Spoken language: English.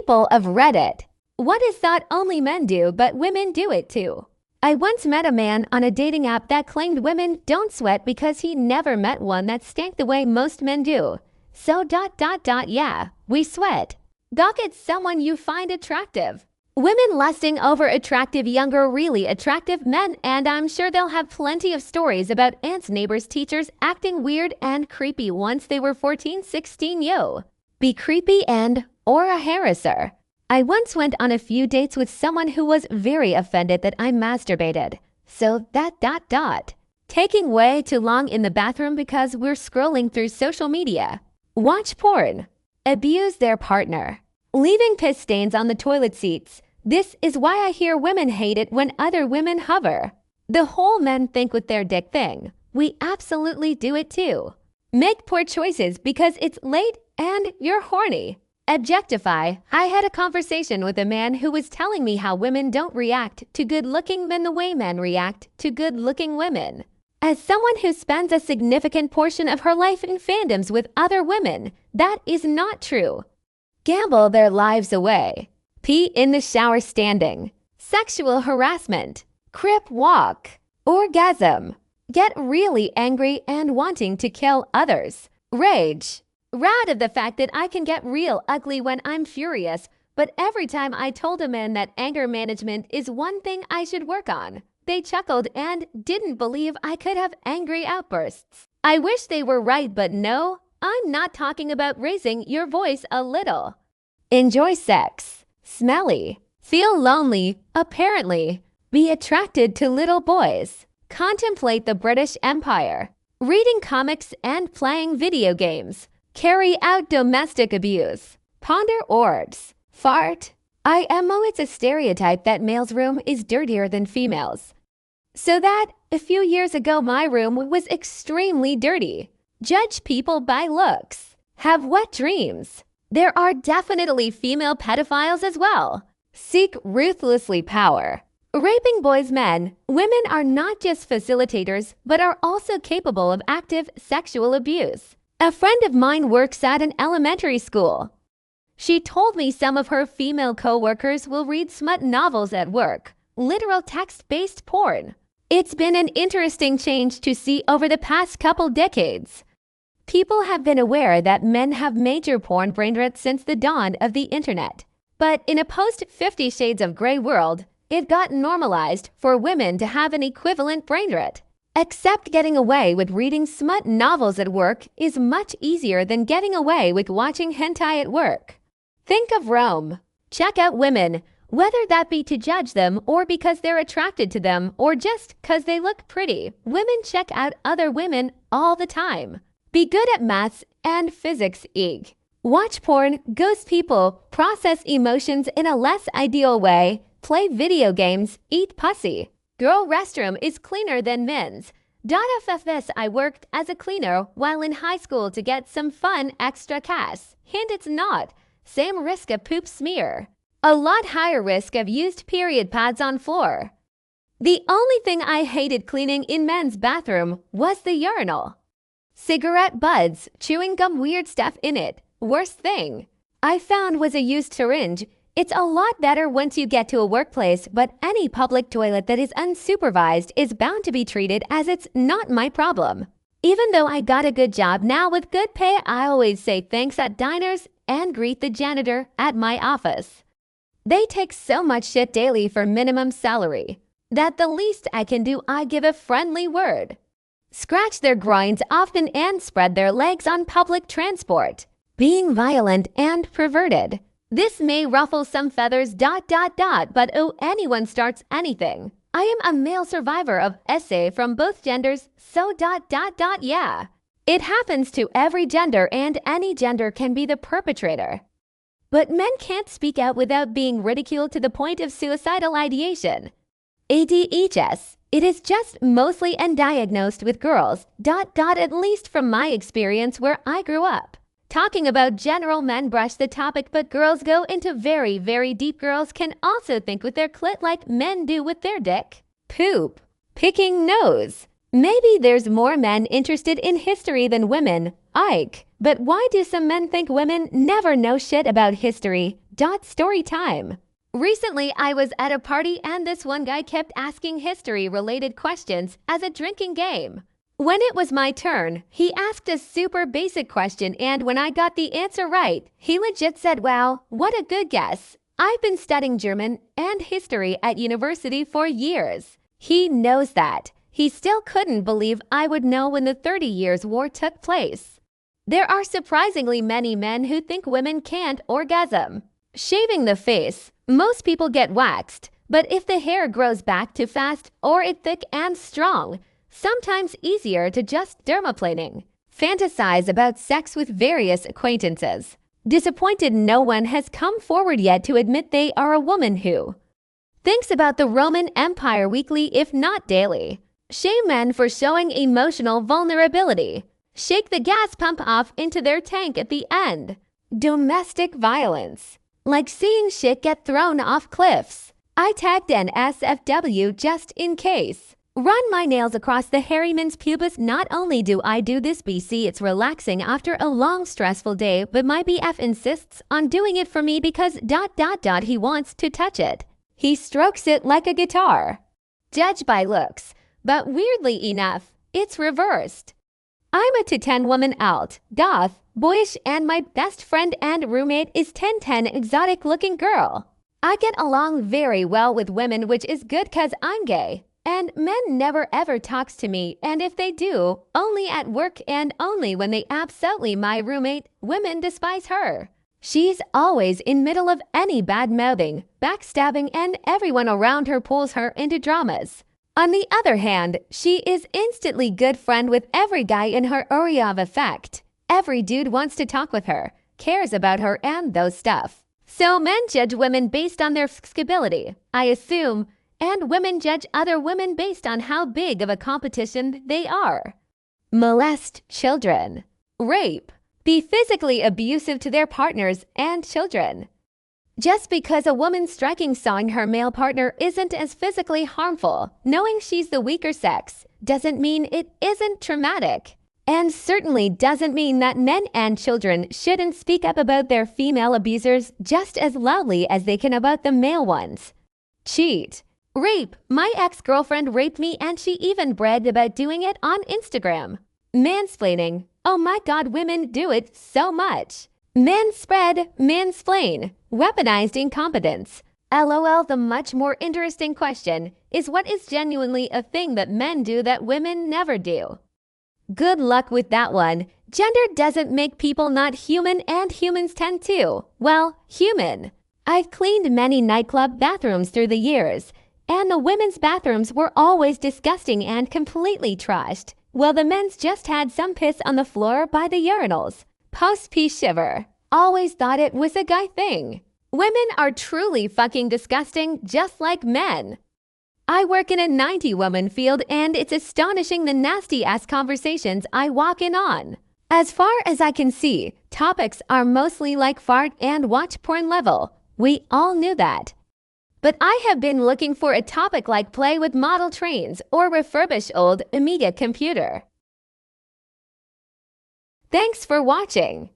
People of Reddit. What is thought only men do, but women do it too? I once met a man on a dating app that claimed women don't sweat because he never met one that stank the way most men do. So yeah, we sweat. Gawk at someone you find attractive. Women lusting over attractive younger really attractive men, and I'm sure they'll have plenty of stories about aunts, neighbors, teachers acting weird and creepy once they were 14, 16, yo. Be creepy and or a harasser. I once went on a few dates with someone who was very offended that I masturbated. So taking way too long in the bathroom because we're scrolling through social media. Watch porn. Abuse their partner. Leaving piss stains on the toilet seats. This is why I hear women hate it when other women hover. The whole men think with their dick thing. We absolutely do it too. Make poor choices because it's late and you're horny. Objectify. I had a conversation with a man who was telling me how women don't react to good-looking men the way men react to good-looking women. As someone who spends a significant portion of her life in fandoms with other women, that is not true. Gamble their lives away. Pee in the shower standing. Sexual harassment. Crip walk. Orgasm. Get really angry and wanting to kill others. Rage. Proud of the fact that I can get real ugly when I'm furious, but every time I told a man that anger management is one thing I should work on, they chuckled and didn't believe I could have angry outbursts. I wish they were right, but no, I'm not talking about raising your voice a little. Enjoy sex. Smelly. Feel lonely, apparently. Be attracted to little boys. Contemplate the British Empire. Reading comics and playing video games. Carry out domestic abuse. Ponder orbs. Fart. It's a stereotype that males' room is dirtier than females'. So that, a few years ago, my room was extremely dirty. Judge people by looks. Have wet dreams. There are definitely female pedophiles as well. Seek ruthlessly power. Raping boys, men, women are not just facilitators, but are also capable of active sexual abuse. A friend of mine works at an elementary school. She told me some of her female co-workers will read smut novels at work, literal text-based porn. It's been an interesting change to see over the past couple decades. People have been aware that men have major porn brain rot since the dawn of the internet. But in a post-50 Shades of Grey world, it got normalized for women to have an equivalent brain rot. Except getting away with reading smut novels at work is much easier than getting away with watching hentai at work. Think of Rome. Check out women, whether that be to judge them or because they're attracted to them or just because they look pretty. Women check out other women all the time. Be good at maths and physics, eeg. Watch porn, ghost people, process emotions in a less ideal way, play video games, eat pussy. Girl restroom is cleaner than men's. FFS I worked as a cleaner while in high school to get some fun extra cash. And it's not. Same risk of poop smear. A lot higher risk of used period pads on floor. The only thing I hated cleaning in men's bathroom was the urinal. Cigarette buds, chewing gum, weird stuff in it. Worst thing I found was a used syringe. It's a lot better once you get to a workplace, but any public toilet that is unsupervised is bound to be treated as it's not my problem. Even though I got a good job now with good pay, I always say thanks at diners and greet the janitor at my office. They take so much shit daily for minimum salary that the least I can do, I give a friendly word. Scratch their groins often and spread their legs on public transport. Being violent and perverted. This may ruffle some feathers, but anyone starts anything. I am a male survivor of SA from both genders, so yeah. It happens to every gender and any gender can be the perpetrator. But men can't speak out without being ridiculed to the point of suicidal ideation. ADHS. It is just mostly undiagnosed with girls, at least from my experience where I grew up. Talking about general, men brush the topic, but girls go into very, very deep. Girls can also think with their clit like men do with their dick. Poop. Picking nose. Maybe there's more men interested in history than women. Ike. But why do some men think women never know shit about history? Story time. Recently, I was at a party and this one guy kept asking history-related questions as a drinking game. When it was my turn, he asked a super basic question, and when I got the answer right, he legit said, "Wow, what a good guess. I've been studying German and history at university for years." He knows that. He still couldn't believe I would know when the 30 Years' War took place. There are surprisingly many men who think women can't orgasm. Shaving the face. Most people get waxed, but if the hair grows back too fast or it's thick and strong, sometimes easier to just dermaplaning. Fantasize about sex with various acquaintances. Disappointed no one has come forward yet to admit they are a woman who thinks about the Roman Empire weekly if not daily. Shame men for showing emotional vulnerability. Shake the gas pump off into their tank at the end. Domestic violence. Like seeing shit get thrown off cliffs. I tagged an SFW just in case. Run my nails across the hairy man's pubis. Not only do I do this BC, it's relaxing after a long stressful day, but my BF insists on doing it for me because ... he wants to touch it. He strokes it like a guitar. Judge by looks, but weirdly enough, it's reversed. I'm a 210 woman out, goth, boyish, and my best friend and roommate is 1010 exotic looking girl. I get along very well with women, which is good cause I'm gay. And men never ever talks to me, and if they do, only at work and only when they absolutely my roommate, women despise her. She's always in middle of any bad mouthing, backstabbing, and everyone around her pulls her into dramas. On the other hand, she is instantly good friend with every guy in her area of effect. Every dude wants to talk with her, cares about her and those stuff. So men judge women based on their ability, I assume, and women judge other women based on how big of a competition they are. Molest children. Rape. Be physically abusive to their partners and children. Just because a woman striking sawing her male partner isn't as physically harmful, knowing she's the weaker sex doesn't mean it isn't traumatic. And certainly doesn't mean that men and children shouldn't speak up about their female abusers just as loudly as they can about the male ones. Cheat. Rape. My ex-girlfriend raped me and she even bragged about doing it on Instagram. Mansplaining. Oh my god, women do it so much. Manspread, mansplain. Weaponized incompetence. LOL. The much more interesting question is what is genuinely a thing that men do that women never do? Good luck with that one. Gender doesn't make people not human, and humans tend to, well, human. I've cleaned many nightclub bathrooms through the years, and the women's bathrooms were always disgusting and completely trashed, while the men's just had some piss on the floor by the urinals. Post-pee shiver. Always thought it was a guy thing. Women are truly fucking disgusting, just like men. I work in a 90-woman field, and it's astonishing the nasty-ass conversations I walk in on. As far as I can see, topics are mostly like fart and watch porn level. We all knew that. But I have been looking for a topic like play with model trains or refurbish old Amiga computer. Thanks for watching.